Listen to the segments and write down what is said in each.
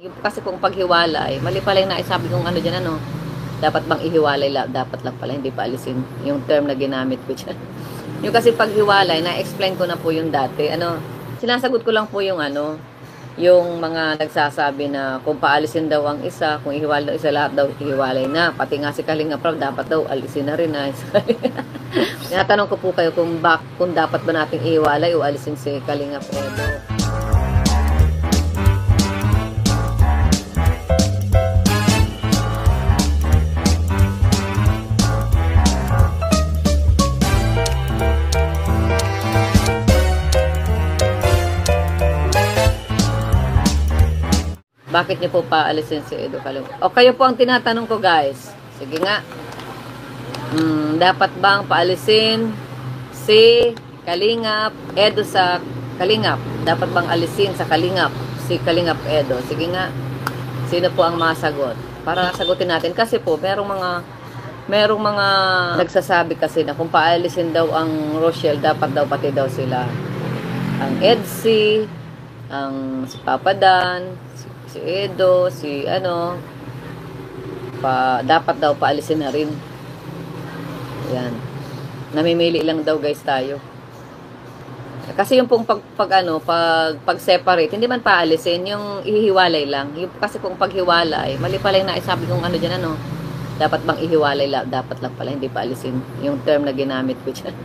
Yung kasi kung paghiwalay, mali pala yung naisabi kong ano dyan, ano, dapat bang ihiwalay, dapat lang pala, hindi pa alisin yung term na ginamit ko dyan. Yung kasi paghiwalay, na-explain ko na po yung dati, ano, sinasagot ko lang po yung ano, yung mga nagsasabi na kung paalisin daw ang isa, kung ihiwalay daw isa, lahat daw ihiwalay na. Pati nga si Kalinga Prab, dapat daw alisin na rin na. Tinatanong ko po kayo kung dapat ba nating ihiwalay o alisin si Kalinga Prab. Bakit niyo po paalisin si Edo Kalinga? O kayo po ang tinatanong ko, guys. Sige nga. Dapat bang paalisin si Kalingap Edo sa Kalingap? Dapat bang alisin sa Kalingap si Kalingap Edo? Sige nga. Sino po ang masagot? Para sagutin natin. Kasi po, merong mga nagsasabi kasi na kung paalisin daw ang Rochelle, dapat daw pati daw sila. Ang Edsy, ang si Papa Dan, si Edo, si ano, dapat daw paalisin na rin. Yan. Namimili lang daw guys tayo. Kasi yung pong pag-separate, hindi man paalisin, yung ihiwalay lang. Yung kasi kung paghiwalay, mali pala yung naisabi kong ano dyan, ano, dapat bang ihiwalay, dapat lang pala, hindi paalisin yung term na ginamit ko dyan.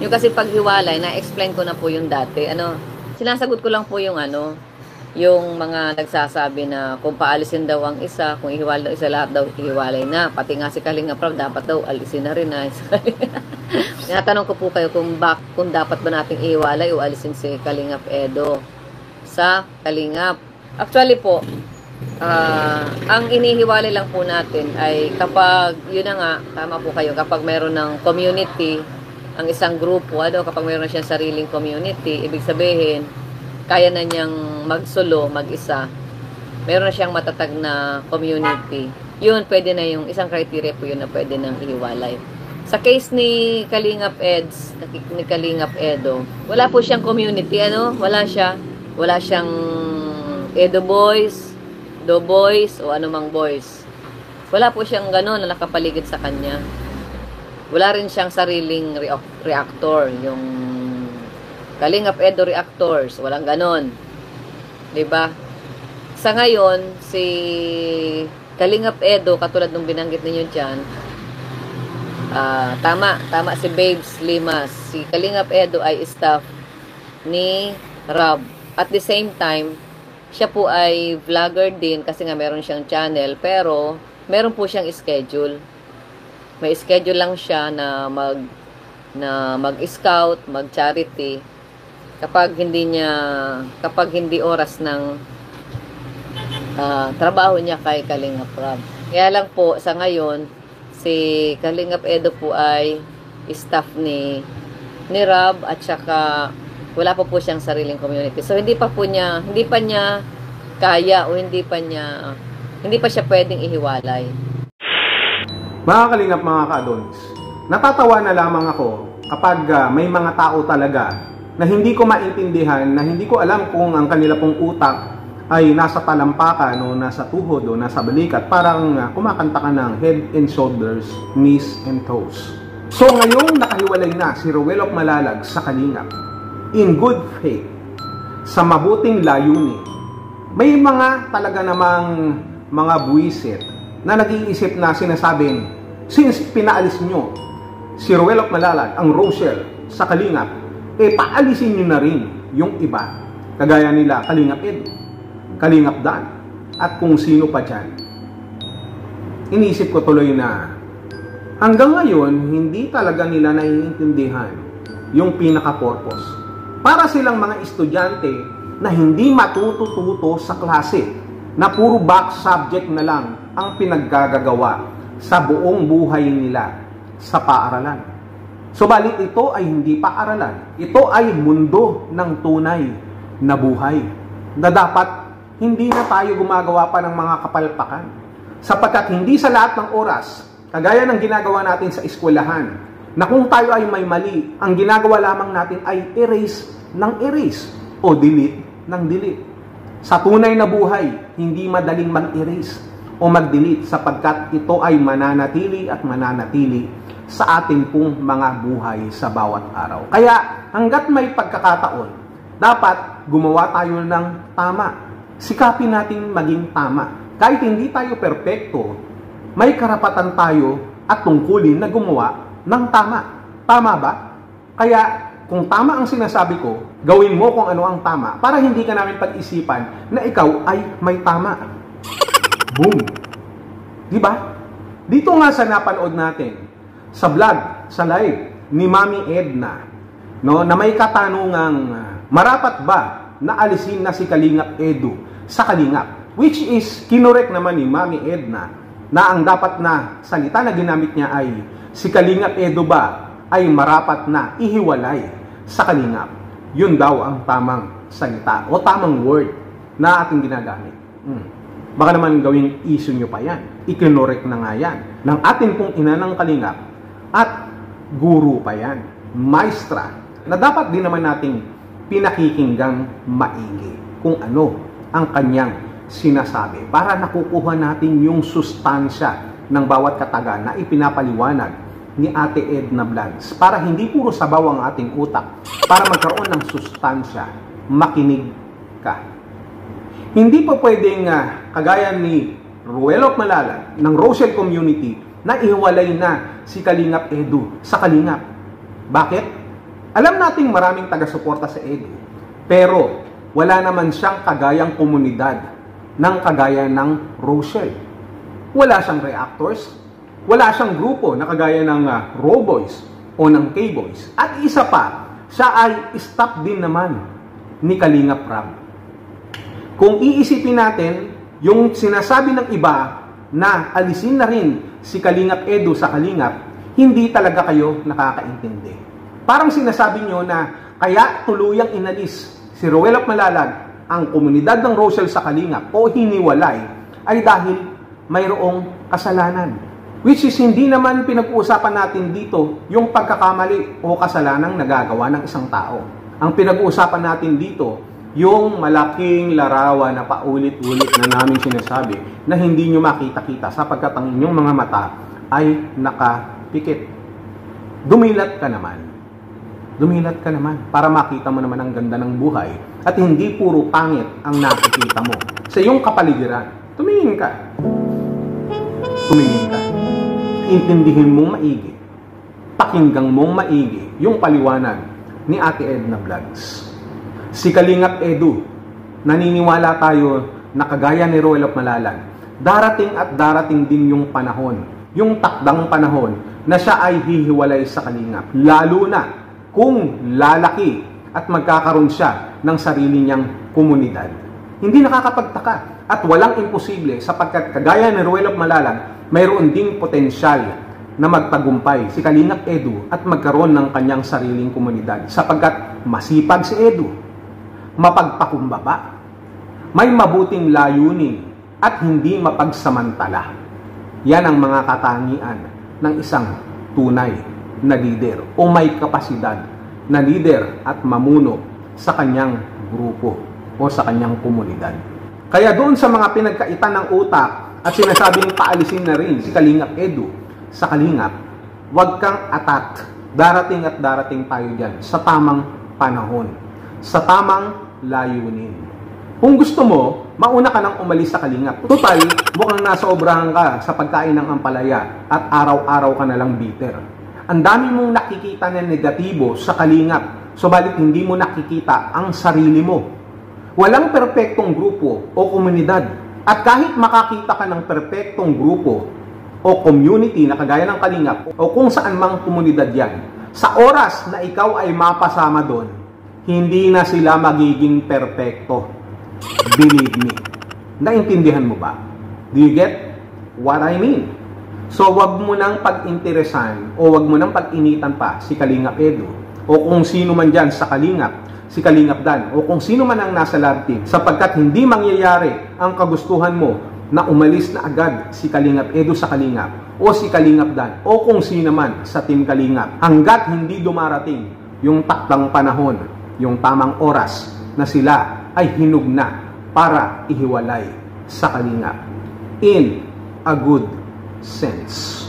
Yung kasi paghiwalay, na-explain ko na po yung dati, ano, sinasagot ko lang po yung ano, yung mga nagsasabi na kung paalisin daw ang isa, kung ihiwalay daw isa, lahat daw ihiwalay na. Pati nga si Kalinga Prab, dapat daw alisin na rin na. Tinatanong ko po kayo kung dapat ba nating ihiwalay o alisin si Kalingap Edo sa Kalingap. Actually po, ang inihiwalay lang po natin ay kapag, yun na nga, tama po kayo, kapag meron ng community, ang isang grupo, ano, kapag meron na siyang sariling community, ibig sabihin, kaya na niyang mag-solo, mag-isa. Meron na siyang matatag na community. Yun, pwede na yung isang criteria po yun na pwede nang ihiwalay. Sa case ni Kalingap Eds, ni Kalingap Edo, wala po siyang community, ano? Wala siyang Edo Boys, Do Boys, o anumang boys. Wala po siyang gano'n na nakapaligid sa kanya. Wala rin siyang sariling reactor, yung Kalingap Edo Reactors, walang ganon. 'Di ba? Sa ngayon, si Kalingap Edo, katulad nung binanggit ninyo diyan, tama si Babes Limas. Si Kalingap Edo ay staff ni Rob. At the same time, siya po ay vlogger din kasi nga meron siyang channel, pero meron po siyang schedule. May schedule lang siya na mag-scout, mag-charity. Kapag hindi oras ng trabaho niya kay Kalingap Rob. Kaya lang po, sa ngayon, si Kalingap Edo po ay staff ni Rob at saka wala pa po siyang sariling community. So, hindi pa niya kaya o hindi pa siya pwedeng ihiwalay. Mga Kalingap, mga ka-Adonis, natatawa na lamang ako kapag may mga tao talaga na hindi ko maintindihan, na hindi ko alam kung ang kanila pong utak ay nasa talampakan o nasa tuhod o nasa balikat, parang kumakanta ka ng head and shoulders, knees and toes. So ngayong nakahiwalay na si Rowell of Malalag sa Kalingap, in good faith, sa mabuting layunin, may mga talaga namang mga buwisit na nag-iisip na sinasabing, since pinaalis nyo si Rowell of Malalag, ang Rochelle, sa Kalingap, paalisin nyo na rin yung iba. Kagaya nila Kalingap Edo, Kalingap Dan, at kung sino pa dyan. Inisip ko tuloy na hanggang ngayon, hindi talaga nila naiintindihan yung pinaka-purpose. Para silang mga estudyante na hindi matututo sa klase, na puro back subject na lang ang pinaggagawa sa buong buhay nila sa paaralan. Subalit ito ay hindi paaralan. Ito ay mundo ng tunay na buhay. Na dapat hindi na tayo gumagawa pa ng mga kapalpakan. Sapagkat hindi sa lahat ng oras, kagaya ng ginagawa natin sa eskwelahan, na kung tayo ay may mali, ang ginagawa lamang natin ay erase ng erase o delete ng delete. Sa tunay na buhay, hindi madaling mag-erase o mag-delete sapagkat ito ay mananatili at mananatili sa atin pong mga buhay sa bawat araw. Kaya hanggat may pagkakataon, dapat gumawa tayo ng tama. Sikapin natin maging tama. Kahit hindi tayo perpekto, may karapatan tayo at tungkulin na gumawa ng tama. Tama ba? Kaya kung tama ang sinasabi ko, gawin mo kung ano ang tama para hindi ka namin pag-isipan na ikaw ay may tama. Boom! Diba? Dito nga sa napanood natin, sa vlog, sa live ni Mami Edna, no, na may katanungang marapat ba na alisin na si Kalingap Edu sa Kalingap? Which is, kinorek naman ni Mami Edna na ang dapat na salita na ginamit niya ay si Kalingap Edu ba ay marapat na ihiwalay sa Kalingap. Yun daw ang tamang salita o tamang word na ating ginagamit. Baka naman gawing issue nyo pa yan. Ikinorek na nga yan ng ating pong ina ng Kalingap at guru pa yan. Maestra na dapat din naman nating pinakikinggang maigi kung ano ang kanyang sinasabi para nakukuha natin yung sustansya ng bawat kataga na ipinapaliwanag ni Ate Edna Vlogs para hindi puro sabaw ang ating utak, para magkaroon ng sustansya, makinig ka. Hindi pa pwedeng kagaya ni Ruel of Malalag ng Rochelle Community na ihiwalay na si Kalingap Edu sa Kalingap. Bakit? Alam nating maraming taga-suporta sa Edu, pero wala naman siyang kagayang komunidad ng kagaya ng Rochelle. Wala siyang reactors, wala siyang grupo na kagaya ng Raw Boys o ng K-Boys. At isa pa, siya ay staff din naman ni Kalingap Rab. Kung iisipin natin, yung sinasabi ng iba na alisin na rin si Kalingap Edu sa Kalingap, hindi talaga kayo nakakaintindi. Parang sinasabi nyo na kaya tuluyang inalis si Ruel of Malalag ang komunidad ng Rochelle sa Kalingap o hiniwalay ay dahil mayroong kasalanan. Which is hindi naman pinag-uusapan natin dito yung pagkakamali o kasalanang nagagawa ng isang tao. Ang pinag-uusapan natin dito, yung malaking larawan na paulit-ulit na namin sinasabi na hindi nyo makita-kita sapagkat ang inyong mga mata ay nakapikit. Dumilat ka naman. Dumilat ka naman para makita mo naman ang ganda ng buhay at hindi puro pangit ang nakikita mo. Sa iyong kapaligiran, tumingin ka. Tumingin ka. Intindihin mong maigi, pakinggang mong maigi yung paliwanag ni Ate Edna Vlogs. Si Kalingap Edu, naniniwala tayo na kagaya ni Ruel of Malalag, darating at darating din yung panahon, yung takdang panahon na siya ay hihiwalay sa Kalingap. Lalo na kung lalaki at magkakaroon siya ng sarili niyang komunidad. Hindi nakakapagtaka at walang imposible sapagkat kagaya ni Ruel of Malalag, mayroon ding potensyal na magtagumpay si Kalingap Edu at magkaroon ng kanyang sariling komunidad sapagkat masipag si Edu, mapagpakumbaba, may mabuting layunin at hindi mapagsamantala. Yan ang mga katangian ng isang tunay na leader o may kapasidad na leader at mamuno sa kanyang grupo o sa kanyang komunidad. Kaya doon sa mga pinagkaitan ng utak at sinasabing paalisin na rin si Kalingap Edu sa Kalingap, huwag kang atat. Darating at darating tayo dyan sa tamang panahon, sa tamang layunin. Kung gusto mo, mauna ka nang umalis sa Kalingap. Total, mukhang nasobrahan ka sa pagkain ng ampalaya at araw-araw ka na lang bitter. Ang dami mong nakikita na negatibo sa Kalingap, subalit hindi mo nakikita ang sarili mo. Walang perpektong grupo o komunidad. At kahit makakita ka ng perpektong grupo o community na kagaya ng Kalingap o kung saan mang komunidad yan, sa oras na ikaw ay mapasama doon, hindi na sila magiging perpekto. Believe me. Naintindihan mo ba? Do you get what I mean? So wag mo nang pag-interesan o wag mo nang pag-initan pa si Kalingap Edu o kung sino man dyan sa Kalingap, si Kalingap Dan o kung sino man ang nasa lab team sapagkat hindi mangyayari ang kagustuhan mo na umalis na agad si Kalingap Edu sa Kalingap o si Kalingap Dan o kung sino man sa team Kalingap hanggat hindi dumarating yung takdang panahon, yung tamang oras na sila ay hinug na para ihiwalay sa kalingap. In a good sense.